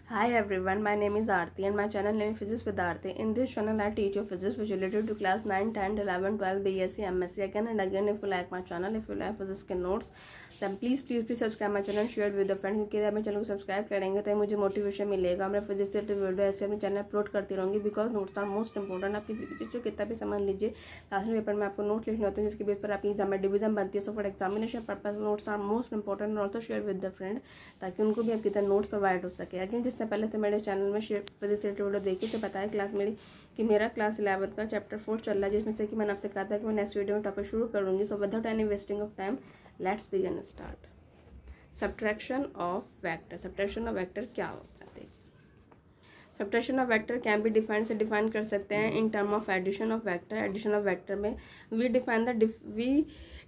Hi everyone, my name is Aarti and my channel name is Physics with Aarti. In this channel I teach you physics which is related to class 9, 10, 11, 12, BSc, MSc. Again and again, if you like my channel, if you like physics के notes, then please subscribe my channel, share with your friend, क्योंकि आप मेरे channel को subscribe करेंगे तो मुझे motivation मिलेगा। मैं फिजिक्स से वीडियो ऐसे अपने चैनल अपलोड करती रहूँगी because notes are most important. आप किसी भी चीज़ को कितना भी समझ लीजिए, लास्ट पेपर में आपको नोट लिखने होते हैं जिसके बेस पर आपकी एग्जाम में डिवीजन बनती है। So for examination purpose notes are most important और also share with the friend ताकि उनको भी आपकी तरह नोट्स प्रोवाइड हो सके। अगेन जिसने पहले से मेरे चैनल में फिजिक्स से वीडियो देखी तो बताया क्लास मेरा क्लास 11 का चैप्टर 4 चल रहा है, जिसमें से कि मैंने आपसे कहा था कि मैं नेक्स्ट वीडियो में टॉपिक शुरू करूँगी। So without any wasting of time let's begin start. Subtraction of vector. Subtraction of vector क्या होता है? Subtraction of vector can be define से डिफाइन कर सकते हैं in term of addition of vector. Addition of vector में we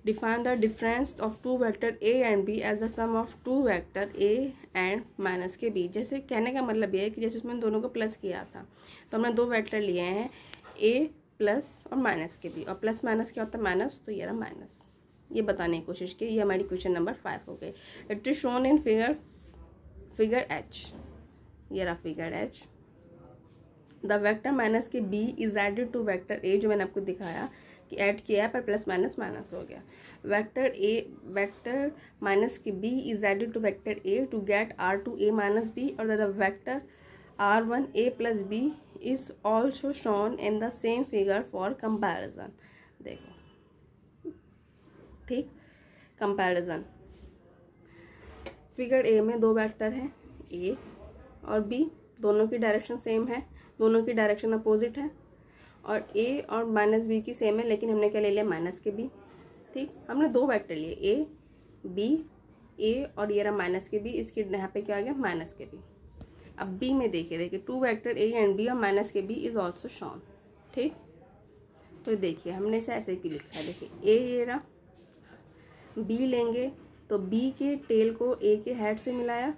define the difference of two vector A and B as the sum of two vector A and minus के B. जैसे कहने का मतलब ये है कि जैसे उसमें दोनों को प्लस किया था तो हमने दो वेक्टर लिए हैं ए प्लस और माइनस के बी, और प्लस माइनस क्या होता है? माइनस। तो ये रहा माइनस, ये बताने की कोशिश की। ये हमारी क्वेश्चन नंबर 5 हो गई। It is shown in figure H. ये रहा figure H. The vector minus के B is added to vector A, जो मैंने आपको दिखाया कि ऐड किया है पर प्लस माइनस माइनस हो गया। वेक्टर माइनस के B is added to vector A to get R2 A minus B, और the vector R1 A plus B is also shown in the same figure for comparison. देखो ठीक, comparison. Figure A में दो vector हैं ए और B, दोनों की direction same है, दोनों की डायरेक्शन अपोजिट है, और ए और माइनस बी की सेम है, लेकिन हमने क्या ले लिया? माइनस के बी। ठीक, हमने दो वेक्टर लिए ए बी, ए और ये रहा माइनस के बी, इसकी यहाँ पे क्या आ गया? माइनस के बी। अब बी में देखिए two vector A and B और माइनस के बी इज ऑल्सो शॉन। ठीक, तो देखिए हमने इसे ऐसे क्यों लिखा है? देखिए ए ये रहा, बी लेंगे तो बी के टेल को ए के हेड से मिलाया,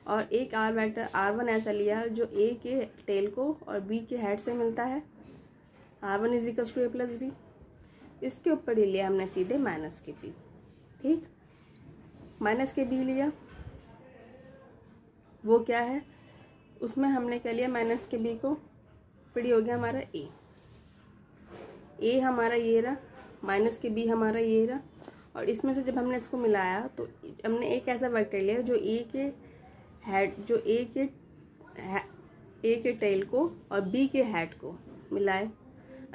और एक आर वेक्टर R1 ऐसा लिया जो ए के टेल को और बी के हेड से मिलता है। R1 is equal to A plus B. इसके ऊपर ही लिया हमने सीधे माइनस के बी। ठीक, माइनस के बी लिया, वो क्या है? उसमें हमने क्या लिया? माइनस के बी को, फिर हो गया हमारा ए हमारा ये रहा, माइनस के बी हमारा ये रहा, और इसमें से जब हमने इसको मिलाया तो हमने एक ऐसा वेक्टर लिया जो ए के हेड, जो ए के टेल को और बी के हेड को मिलाए,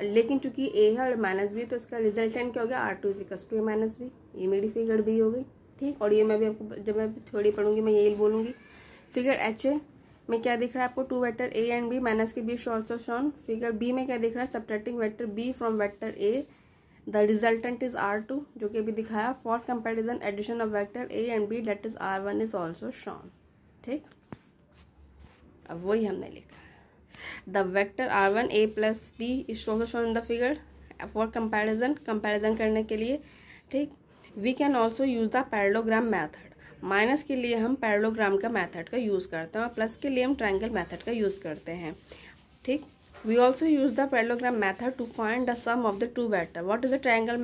लेकिन चूंकि ए है और माइनस बी तो इसका रिजल्टेंट क्या हो गया? R2 is equal to A minus B. ये मेरी फिगर बी हो गई। ठीक, और ये मैं भी आपको जब मैं थ्योरी पढ़ूंगी मैं यही बोलूंगी। फिगर एच ए में क्या दिख रहा है आपको? Two vector A and B minus के B also shown. Figure B में क्या दिख रहा है? Subtracting vector B from vector A, the resultant is R2, जो कि अभी दिखाया। For comparison addition of vector A and B that is R1 is also shown. ठीक, अब वही हमने लिखा है। The vector R1 A plus B is also shown in the figure for comparison करने के लिए। ठीक, we can also use the parallelogram method. Minus के लिए हम पैरेललोग्राम का मैथड का यूज़ करते हैं और प्लस के लिए हम ट्रायंगल मैथड का यूज़ करते हैं। ठीक, we also use the parallelogram method to find the sum of the two vector. What is the triangle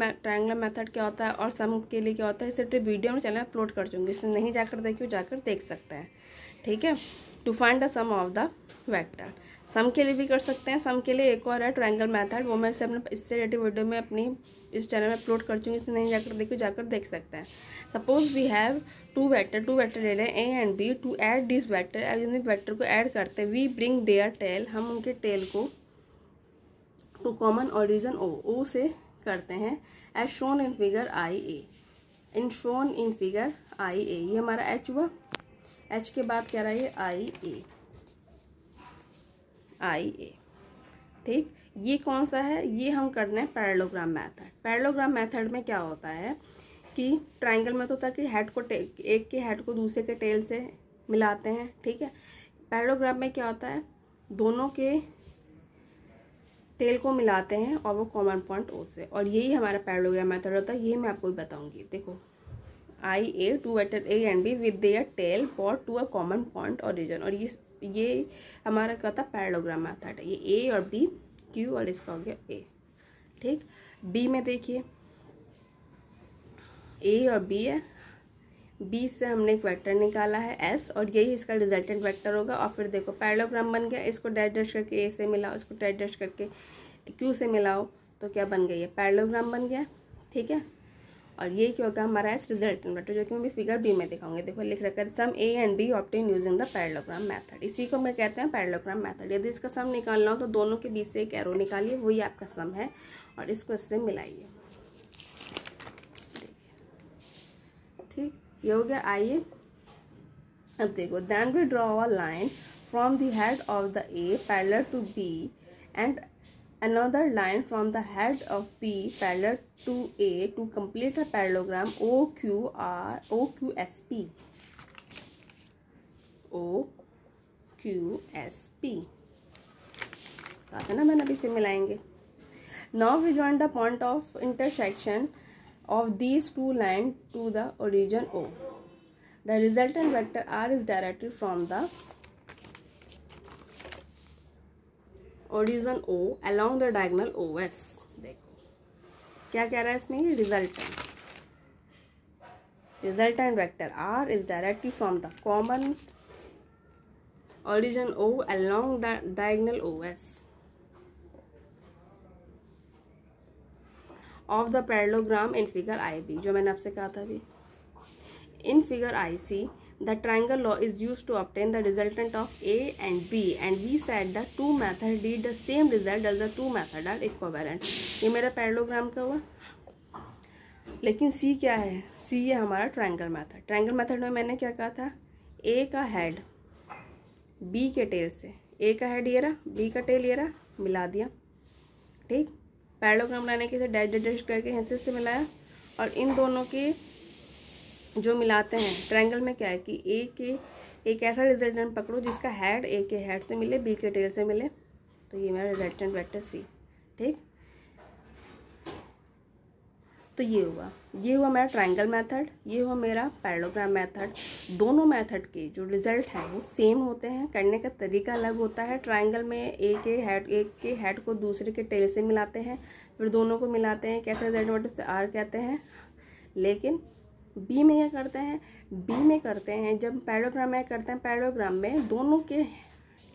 method क्या होता है और सम के लिए क्या होता है? इसे वीडियो में चैनल अपलोड कर दूँगी, इसे नहीं जाकर देखिए, जाकर देख सकते हैं। ठीक है, to find the sum of the vector. Sum के लिए भी कर सकते हैं, सम के लिए एक और है ट्रायंगल मैथड, वो मैं इससे रिलेटेड वीडियो में अपनी इस चैनल में अपलोड कर चुकी हूँ, इसे नहीं जाकर देखिए, जाकर देख सकते हैं। Suppose we have two vector ले रहे हैं A and B. To add this vector, इन वेक्टर को ऐड करते वी ब्रिंग देयर टेल, हम उनके टेल को टू कॉमन ओरिजिन ओ से करते हैं, as shown in figure I A. Shown in figure I A, ये हमारा एच हुआ। एच के बाद क्या रहा? ये आई ए। ठीक, ये कौन सा है? ये हम कर रहे हैं पैरेललोग्राम मैथड। पैरेललोग्राम मैथड में क्या होता है कि ट्रायंगल में तो होता है कि हेड को एक के हेड को दूसरे के टेल से मिलाते हैं। ठीक है, पैरेललोग्राम में क्या होता है? दोनों के टेल को मिलाते हैं और वो कॉमन पॉइंट ओ से, और यही हमारा पैरेललोग्राम मेथड होता है। ये मैं आपको बताऊंगी। देखो I A, two vector A and B with their tail for to a common point origin, और ये हमारा क्या होता है? पैरेललोग्राम मेथड है। ये ए और बी क्यू, और इसका हो गया ए। ठीक, बी में देखिए ए और बी है, बी से हमने एक वेक्टर निकाला है एस, और यही इसका रिजल्टेंट वेक्टर होगा। और फिर देखो पैरेललोग्राम बन गया, इसको डैश डैश करके ए से मिलाओ, इसको डैश डैश करके क्यू से मिलाओ, तो क्या बन गया, ये पैरेललोग्राम बन गया। ठीक है, और ये क्या होगा हमारा एस रिजल्टेंट वेक्टर, जो कि मैं फिगर बी में दिखाऊंगी। देखो लिख रखा है sum A and B obtain using the parallelogram method, इसी को मैं कहते हैं पैरेललोग्राम मेथड। यदि इसका सम निकालना हो तो दोनों के बीच से एक एरो निकालिए, वही आपका सम है, और इसको इससे मिलाइए। ठीक, ये हो गया। आइए अब देखो, then we draw a line from the head of the A parallel to B and another line from the head of B parallel to A to complete a parallelogram OQSP. OQSP कहा था ना मैंने, अभी से मिलाएंगे। Now we join the point of intersection of these two lines to the origin O. The resultant vector R is directed from the origin O along the diagonal OS। देखो क्या कह रहा है इसमें, ये resultant vector R is directly from the common origin O along the diagonal OS of the parallelogram in figure IB, जो मैंने आपसे कहा था अभी। In figure IC, the triangle law is used to obtain the resultant of A and B, and we said the two methods did the same result as the two methods are equivalent। ये मेरा parallelogram का हुआ, लेकिन C क्या है, C है हमारा triangle method. Triangle method में मैंने क्या कहा था, A का हेड B के टेल से, A का हेड ये रहा, B का टेल ये रहा, मिला दिया। ठीक, पैरेललोग्राम लाने के लिए डैश डैश करके हिस्से से मिलाया, और इन दोनों के जो मिलाते हैं ट्रायंगल में क्या है कि ए के एक ऐसा रिजल्टेंट पकड़ो जिसका हेड ए के हेड से मिले, बी के टेल से मिले, तो ये मेरा रिजल्टेंट वेक्टर सी। ठीक, तो ये हुआ मेरा ट्रायंगल मेथड, ये हुआ मेरा पैरेललोग्राम मेथड। दोनों मेथड के जो रिजल्ट हैं वो सेम होते हैं, करने का तरीका अलग होता है। ट्रायंगल में एक के हेड को दूसरे के टेल से मिलाते हैं, फिर दोनों को मिलाते हैं, कैसे रिजल्ट वेक्टर से आर कहते हैं। लेकिन बी में क्या करते हैं, बी में करते हैं जब पैरेललोग्राम में करते हैं, पैरेललोग्राम में दोनों के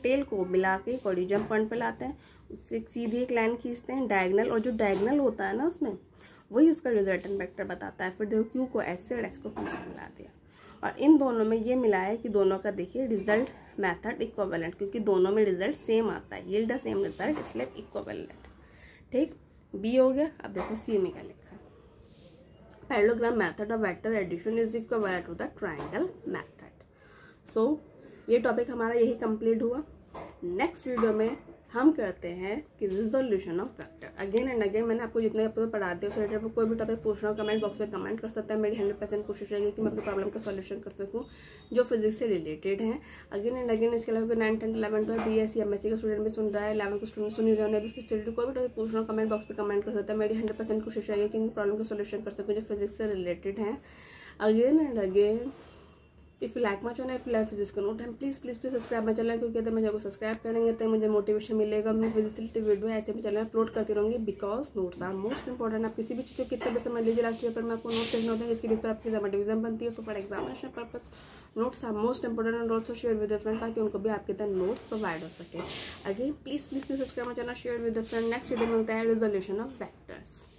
टेल को मिला के एक ओरिजिन पॉइंट पे लाते हैं, उससे सीधी एक लाइन खींचते हैं डायगोनल, और जो डायगोनल होता है ना उसमें वही उसका रिजल्टेंट वेक्टर बताता है। फिर देखो क्यू को एस से और एस को पी से मिला दिया, और इन दोनों में ये मिला है कि दोनों का देखिए रिजल्ट मेथड इक्विवेलेंट, क्योंकि दोनों में रिजल्ट सेम आता है, यील्ड द सेम रिजल्ट, इसलिए इक्विवेलेंट। ठीक, बी हो गया। अब देखो सी में क्या लिखा है, parallelogram method of vector addition is equivalent to the triangle method. So ये टॉपिक हमारा यही कंप्लीट हुआ। नेक्स्ट वीडियो में हम करते हैं कि resolution of vector. Again and again मैंने आपको जितने एपिसोड पढ़ा दिए उस रिलेटेड कोई भी टॉपिक पूछना हो कमेंट बॉक्स में कमेंट कर सकते हैं। मेरी 100% कोशिश रहेगी कि मैं अपनी प्रॉब्लम का सॉल्यूशन कर सकूं जो फिजिक्स से रिलेटेड हैं। अगेन एंड अगेन इसके अलावा 9, 10, 11, 12 BSc MSc का स्टूडेंट भी सुन रहा है, 11 का स्टूडेंट सुन रहे हैं, फिर रिलेटेड कोई भी टॉपिक पूछना हो कमेंट बॉक्स में कमेंट कर सकते हैं। मेरी 100% कोशिश रहेगी कि प्रॉब्लम का सॉल्यूशन कर सकूँ जो फिजिक्स से रिलेटेड हैं। Again and again if you like my channel, if you like physics का note time, please subscribe my channel, क्योंकि अगर मुझे सब्सक्राइब करेंगे तो मुझे मोटिवेशन मिलेगा। मैं फिजिक्स रिलेटेड वीडियो ऐसे भी चैनल अपलोड करती रहूँगी, because notes are most important. आप किसी भी चीज़ को कितने भी समझ लीजिए, लास्ट ईयर पर मैं आपको नोट्स लिखना होता है, इसके बेस पर आपकी एग्जाम डिवीजन बनती है। So for examination purpose notes are most important, and also share with friend ताकि उनको भी आपके तरह नोट्स प्रोवाइड हो सके। Again please subscribe my channel, share with friend. Next video मिलता है रिजोल्यूशन ऑफ वेक्टर्स।